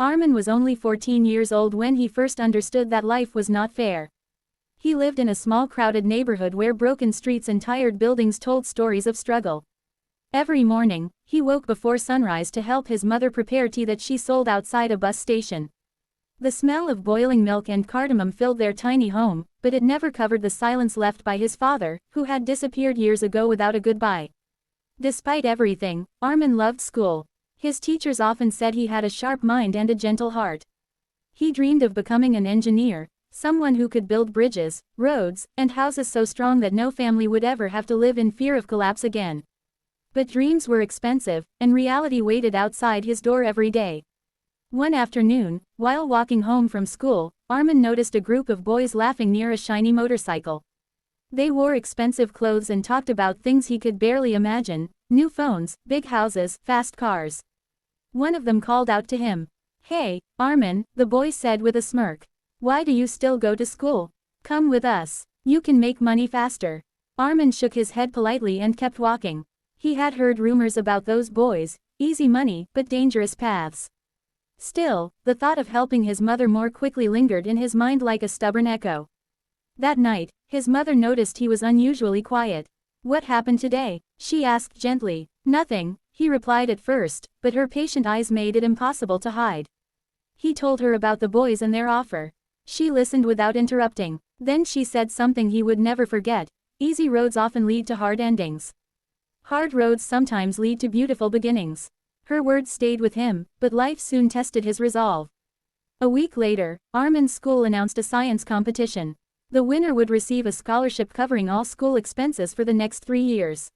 Arman was only 14 years old when he first understood that life was not fair. He lived in a small crowded neighborhood where broken streets and tired buildings told stories of struggle. Every morning, he woke before sunrise to help his mother prepare tea that she sold outside a bus station. The smell of boiling milk and cardamom filled their tiny home, but it never covered the silence left by his father, who had disappeared years ago without a goodbye. Despite everything, Arman loved school. His teachers often said he had a sharp mind and a gentle heart. He dreamed of becoming an engineer, someone who could build bridges, roads, and houses so strong that no family would ever have to live in fear of collapse again. But dreams were expensive, and reality waited outside his door every day. One afternoon, while walking home from school, Arman noticed a group of boys laughing near a shiny motorcycle. They wore expensive clothes and talked about things he could barely imagine: new phones, big houses, fast cars. One of them called out to him. "Hey, Arman," the boy said with a smirk. "Why do you still go to school? Come with us. You can make money faster." Arman shook his head politely and kept walking. He had heard rumors about those boys: easy money, but dangerous paths. Still, the thought of helping his mother more quickly lingered in his mind like a stubborn echo. That night, his mother noticed he was unusually quiet. "What happened today?" she asked gently. "Nothing," he replied at first, but her patient eyes made it impossible to hide. He told her about the boys and their offer. She listened without interrupting. Then she said something he would never forget: easy roads often lead to hard endings. Hard roads sometimes lead to beautiful beginnings. Her words stayed with him, but life soon tested his resolve. A week later, Arman's school announced a science competition. The winner would receive a scholarship covering all school expenses for the next 3 years.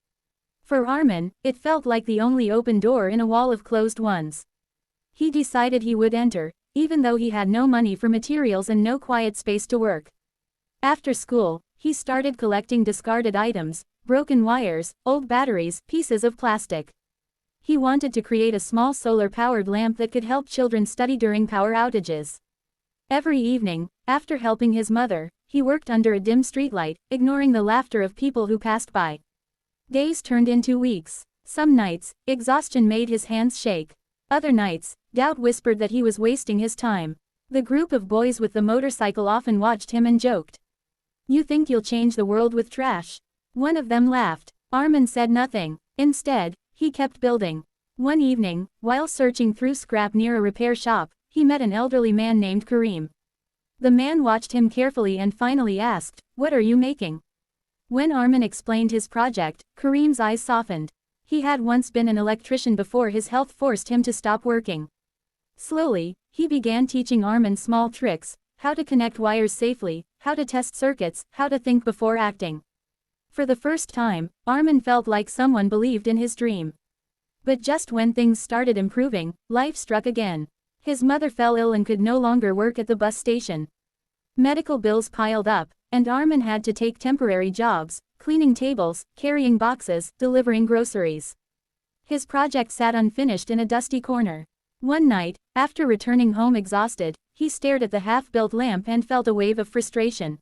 For Arman, it felt like the only open door in a wall of closed ones. He decided he would enter, even though he had no money for materials and no quiet space to work. After school, he started collecting discarded items: broken wires, old batteries, pieces of plastic. He wanted to create a small solar-powered lamp that could help children study during power outages. Every evening, after helping his mother, he worked under a dim streetlight, ignoring the laughter of people who passed by. Days turned into weeks. Some nights, exhaustion made his hands shake. Other nights, doubt whispered that he was wasting his time. The group of boys with the motorcycle often watched him and joked. "You think you'll change the world with trash?" One of them laughed. Arman said nothing. Instead, he kept building. One evening, while searching through scrap near a repair shop, he met an elderly man named Kareem. The man watched him carefully and finally asked, "What are you making?" When Arman explained his project, Kareem's eyes softened. He had once been an electrician before his health forced him to stop working. Slowly, he began teaching Arman small tricks: how to connect wires safely, how to test circuits, how to think before acting. For the first time, Arman felt like someone believed in his dream. But just when things started improving, life struck again. His mother fell ill and could no longer work at the bus station. Medical bills piled up, and Arman had to take temporary jobs: cleaning tables, carrying boxes, delivering groceries. His project sat unfinished in a dusty corner. One night, after returning home exhausted, he stared at the half-built lamp and felt a wave of frustration.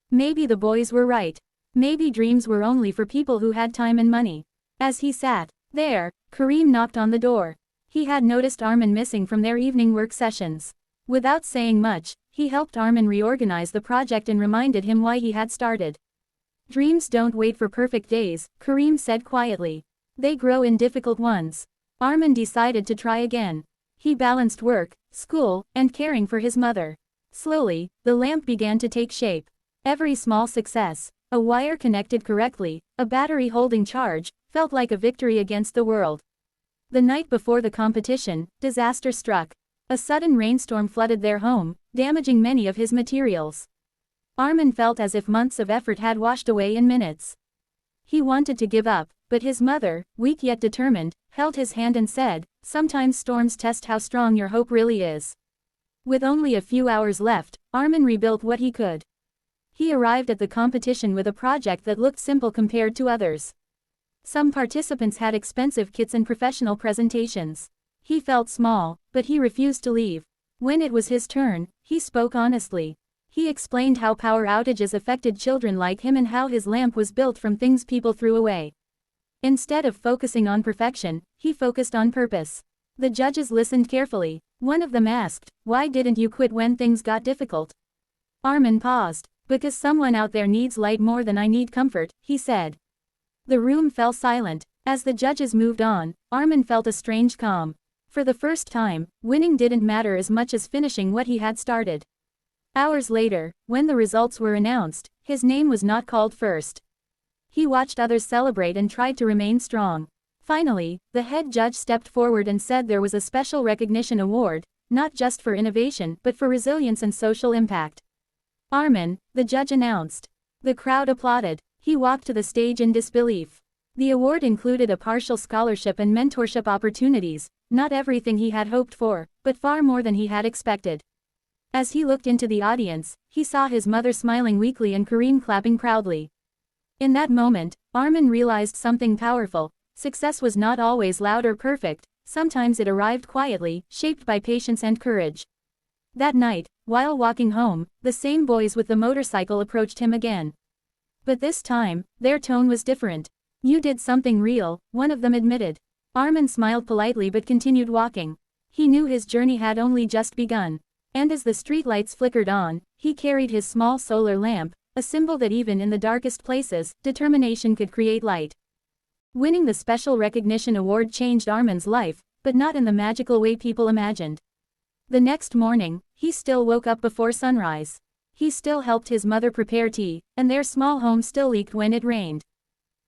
Maybe the boys were right. Maybe dreams were only for people who had time and money. As he sat there, Kareem knocked on the door. He had noticed Arman missing from their evening work sessions. Without saying much, he helped Arman reorganize the project and reminded him why he had started. "Dreams don't wait for perfect days," Kareem said quietly. "They grow in difficult ones." Arman decided to try again. He balanced work, school, and caring for his mother. Slowly, the lamp began to take shape. Every small success: a wire connected correctly, a battery holding charge, felt like a victory against the world. The night before the competition, disaster struck. A sudden rainstorm flooded their home, damaging many of his materials. Arman felt as if months of effort had washed away in minutes. He wanted to give up, but his mother, weak yet determined, held his hand and said, "Sometimes storms test how strong your hope really is." With only a few hours left, Arman rebuilt what he could. He arrived at the competition with a project that looked simple compared to others. Some participants had expensive kits and professional presentations. He felt small, but he refused to leave. When it was his turn, he spoke honestly. He explained how power outages affected children like him and how his lamp was built from things people threw away. Instead of focusing on perfection, he focused on purpose. The judges listened carefully. One of them asked, "Why didn't you quit when things got difficult?" Arman paused. "Because someone out there needs light more than I need comfort," he said. The room fell silent. As the judges moved on, Arman felt a strange calm. For the first time, winning didn't matter as much as finishing what he had started. Hours later, when the results were announced, his name was not called first. He watched others celebrate and tried to remain strong. Finally, the head judge stepped forward and said there was a special recognition award, not just for innovation but for resilience and social impact. "Arman," the judge announced. The crowd applauded. He walked to the stage in disbelief. The award included a partial scholarship and mentorship opportunities, not everything he had hoped for, but far more than he had expected. As he looked into the audience, he saw his mother smiling weakly and Kareem clapping proudly. In that moment, Arman realized something powerful. Success was not always loud or perfect, sometimes it arrived quietly, shaped by patience and courage. That night, while walking home, the same boys with the motorcycle approached him again. But this time, their tone was different. "You did something real," one of them admitted. Arman smiled politely but continued walking. He knew his journey had only just begun. And as the streetlights flickered on, he carried his small solar lamp, a symbol that even in the darkest places, determination could create light. Winning the special recognition award changed Arman's life, but not in the magical way people imagined. The next morning, he still woke up before sunrise. He still helped his mother prepare tea, and their small home still leaked when it rained.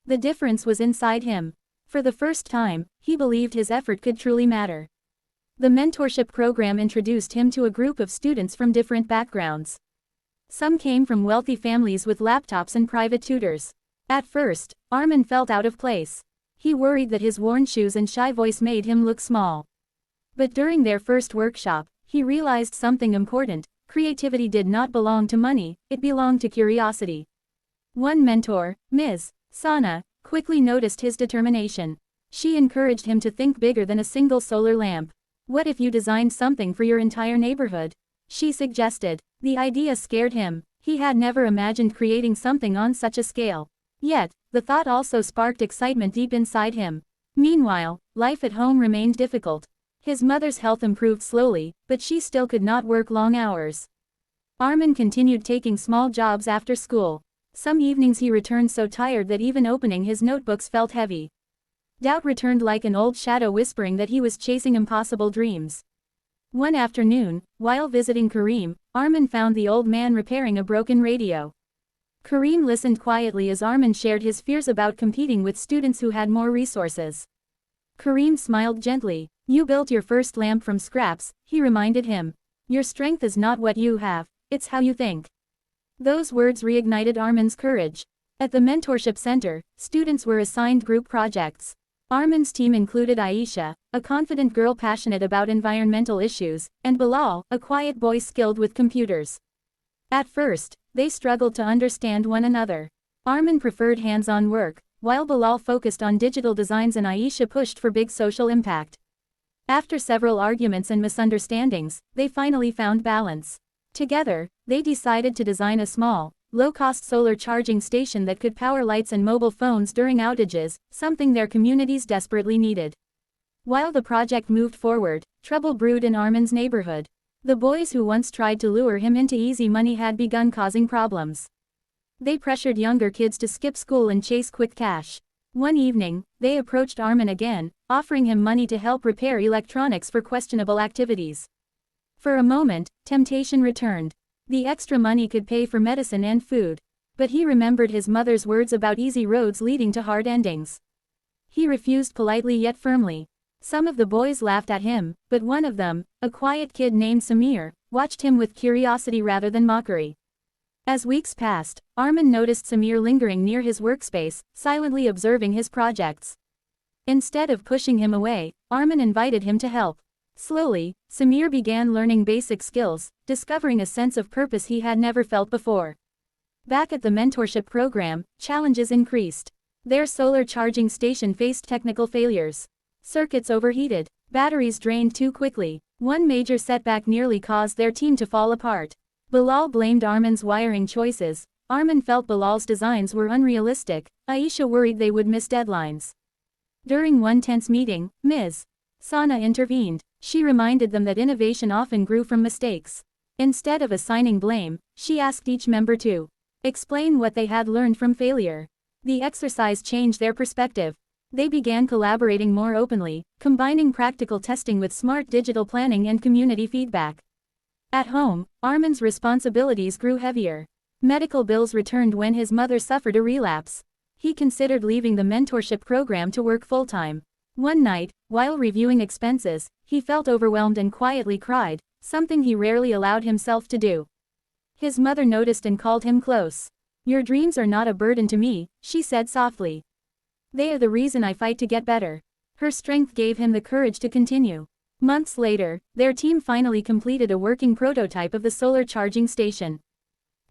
The difference was inside him. For the first time, he believed his effort could truly matter. The mentorship program introduced him to a group of students from different backgrounds. Some came from wealthy families with laptops and private tutors. At first, Arman felt out of place. He worried that his worn shoes and shy voice made him look small. But during their first workshop, he realized something important: creativity did not belong to money, it belonged to curiosity. One mentor, Ms. Sana, quickly noticed his determination. She encouraged him to think bigger than a single solar lamp. "What if you designed something for your entire neighborhood?" she suggested. The idea scared him. He had never imagined creating something on such a scale. Yet, the thought also sparked excitement deep inside him. Meanwhile, life at home remained difficult. His mother's health improved slowly, but she still could not work long hours. Arman continued taking small jobs after school. Some evenings he returned so tired that even opening his notebooks felt heavy. Doubt returned like an old shadow whispering that he was chasing impossible dreams. One afternoon, while visiting Kareem, Arman found the old man repairing a broken radio. Kareem listened quietly as Arman shared his fears about competing with students who had more resources. Kareem smiled gently. "You built your first lamp from scraps," he reminded him. "Your strength is not what you have, it's how you think." Those words reignited Arman's courage. At the mentorship center, students were assigned group projects. Arman's team included Aisha, a confident girl passionate about environmental issues, and Bilal, a quiet boy skilled with computers. At first, they struggled to understand one another. Arman preferred hands-on work, while Bilal focused on digital designs and Aisha pushed for big social impact. After several arguments and misunderstandings, they finally found balance. Together, they decided to design a small, low-cost solar charging station that could power lights and mobile phones during outages, something their communities desperately needed. While the project moved forward, trouble brewed in Arman's neighborhood. The boys who once tried to lure him into easy money had begun causing problems. They pressured younger kids to skip school and chase quick cash. One evening, they approached Arman again, offering him money to help repair electronics for questionable activities. For a moment, temptation returned. The extra money could pay for medicine and food. But he remembered his mother's words about easy roads leading to hard endings. He refused politely yet firmly. Some of the boys laughed at him, but one of them, a quiet kid named Samir, watched him with curiosity rather than mockery. As weeks passed, Arman noticed Samir lingering near his workspace, silently observing his projects. Instead of pushing him away, Arman invited him to help. Slowly, Samir began learning basic skills, discovering a sense of purpose he had never felt before. Back at the mentorship program, challenges increased. Their solar charging station faced technical failures. Circuits overheated, batteries drained too quickly. One major setback nearly caused their team to fall apart. Bilal blamed Arman's wiring choices. Arman felt Bilal's designs were unrealistic. Aisha worried they would miss deadlines. During one tense meeting, Ms. Sana intervened. She reminded them that innovation often grew from mistakes. Instead of assigning blame, she asked each member to explain what they had learned from failure. The exercise changed their perspective. They began collaborating more openly, combining practical testing with smart digital planning and community feedback. At home, Arman's responsibilities grew heavier. Medical bills returned when his mother suffered a relapse. He considered leaving the mentorship program to work full-time. One night, while reviewing expenses, he felt overwhelmed and quietly cried, something he rarely allowed himself to do. His mother noticed and called him close. "Your dreams are not a burden to me," she said softly. "They are the reason I fight to get better." Her strength gave him the courage to continue. Months later, their team finally completed a working prototype of the solar charging station.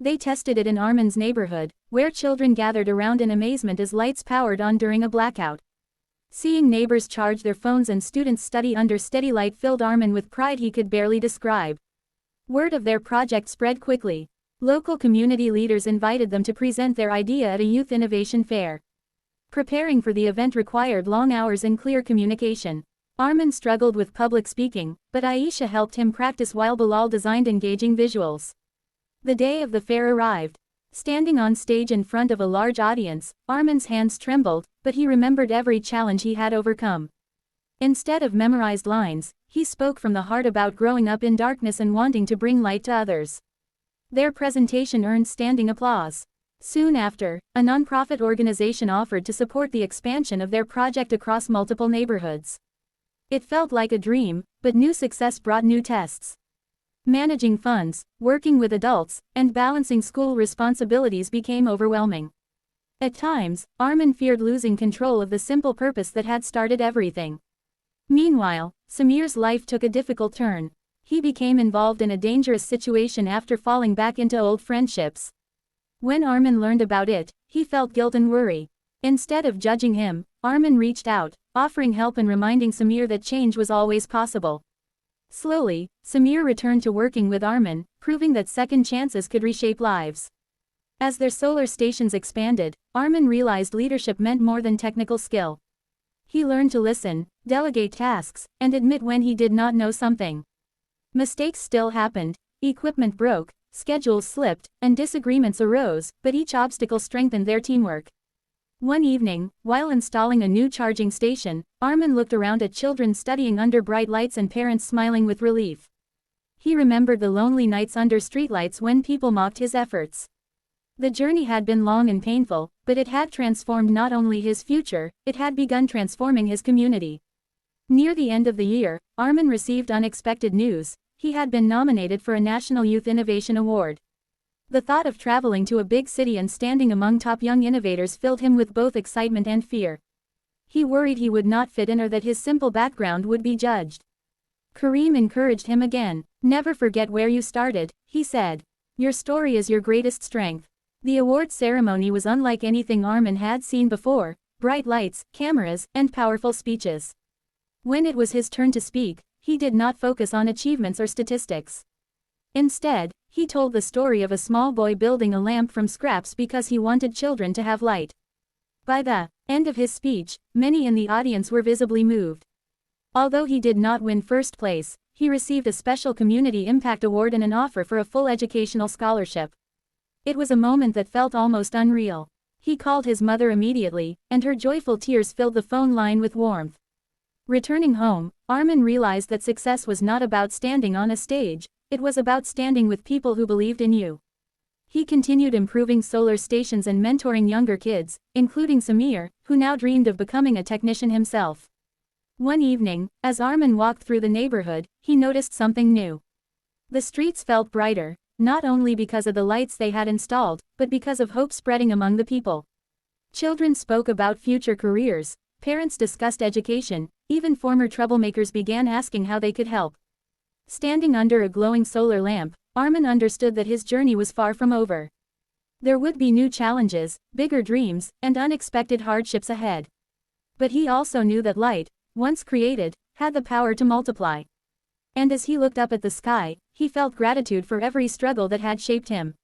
They tested it in Arman's neighborhood, where children gathered around in amazement as lights powered on during a blackout. Seeing neighbors charge their phones and students study under steady light filled Arman with pride he could barely describe. Word of their project spread quickly. Local community leaders invited them to present their idea at a youth innovation fair. Preparing for the event required long hours and clear communication. Arman struggled with public speaking, but Aisha helped him practice while Bilal designed engaging visuals. The day of the fair arrived. Standing on stage in front of a large audience, Arman's hands trembled, but he remembered every challenge he had overcome. Instead of memorized lines, he spoke from the heart about growing up in darkness and wanting to bring light to others. Their presentation earned standing applause. Soon after, a nonprofit organization offered to support the expansion of their project across multiple neighborhoods. It felt like a dream, but new success brought new tests. Managing funds, working with adults, and balancing school responsibilities became overwhelming. At times, Arman feared losing control of the simple purpose that had started everything. Meanwhile, Samir's life took a difficult turn. He became involved in a dangerous situation after falling back into old friendships. When Arman learned about it, he felt guilt and worry. Instead of judging him, Arman reached out, offering help and reminding Samir that change was always possible. Slowly, Samir returned to working with Arman, proving that second chances could reshape lives. As their solar stations expanded, Arman realized leadership meant more than technical skill. He learned to listen, delegate tasks, and admit when he did not know something. Mistakes still happened, equipment broke, schedules slipped, and disagreements arose, but each obstacle strengthened their teamwork. One evening, while installing a new charging station, Arman looked around at children studying under bright lights and parents smiling with relief. He remembered the lonely nights under streetlights when people mocked his efforts. The journey had been long and painful, but it had transformed not only his future, it had begun transforming his community. Near the end of the year, Arman received unexpected news. He had been nominated for a National Youth Innovation Award. The thought of traveling to a big city and standing among top young innovators filled him with both excitement and fear. He worried he would not fit in or that his simple background would be judged. Kareem encouraged him again. "Never forget where you started," he said. "Your story is your greatest strength." The award ceremony was unlike anything Arman had seen before: bright lights, cameras, and powerful speeches. When it was his turn to speak, he did not focus on achievements or statistics. Instead, he told the story of a small boy building a lamp from scraps because he wanted children to have light. By the end of his speech, many in the audience were visibly moved. Although he did not win first place, he received a special Community Impact Award and an offer for a full educational scholarship. It was a moment that felt almost unreal. He called his mother immediately, and her joyful tears filled the phone line with warmth. Returning home, Arman realized that success was not about standing on a stage. It was about standing with people who believed in you. He continued improving solar stations and mentoring younger kids, including Samir, who now dreamed of becoming a technician himself. One evening, as Arman walked through the neighborhood, he noticed something new. The streets felt brighter, not only because of the lights they had installed, but because of hope spreading among the people. Children spoke about future careers, parents discussed education, even former troublemakers began asking how they could help. Standing under a glowing solar lamp, Arman understood that his journey was far from over. There would be new challenges, bigger dreams, and unexpected hardships ahead. But he also knew that light, once created, had the power to multiply. And as he looked up at the sky, he felt gratitude for every struggle that had shaped him.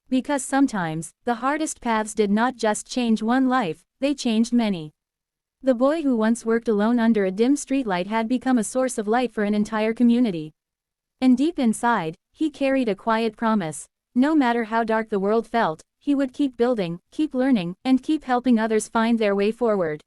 Because sometimes, the hardest paths did not just change one life, they changed many. The boy who once worked alone under a dim streetlight had become a source of light for an entire community. And deep inside, he carried a quiet promise. No matter how dark the world felt, he would keep building, keep learning, and keep helping others find their way forward.